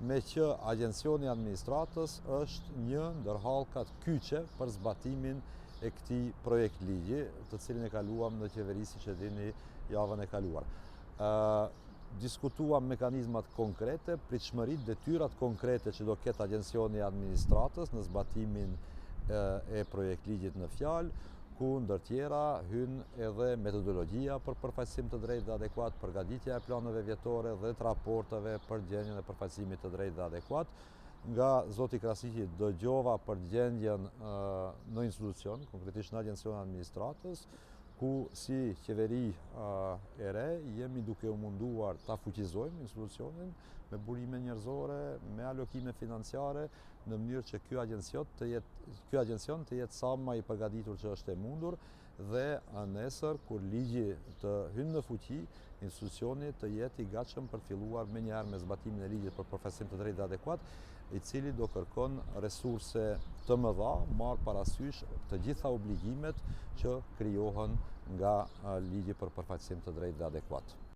me që Agjencioni i Administratës është një ndër hallkat kyçe për zbatimin e këtij projekt ligji, të cilin e kaluam në qeveri, siç e dini, javën e kaluar. Diskutuam mekanizmat konkrete, pritshmëritë, detyrat konkrete që do ketë Agjencioni i Administratës në zbatimin e projekt ligjit në fjalë, ku ndër tjera hyn edhe metodologjia për përfaqësim të drejtë dhe adekuat, përgatitja e planeve vjetore dhe të raporteve për gjendjen e përfaqësimit të drejtë dhe adekuat. Nga zoti Krasiqi dëgjova për gjendjen në institucion, konkretisht në Agjencionin e Administratës, ku si qeveri e re jemi duke u munduar ta fuqizojmë institucionin me burime njerëzore, me alokime financiare, në mënyrë që ky agjencion të jetë sa më i përgatitur që është e mundur dhe nesër kur ligji të hynë në fuqi, institucioni të jetë i gatshëm për filluar menjëherë me zbatimin e ligjit për përfaqësim të drejtë dhe adekuat, i cili do kërkon resurse të mëdha, marrë parasysh të gjitha obligimet që krijohen nga ligji për përfaqësim të drejtë dhe adekuat.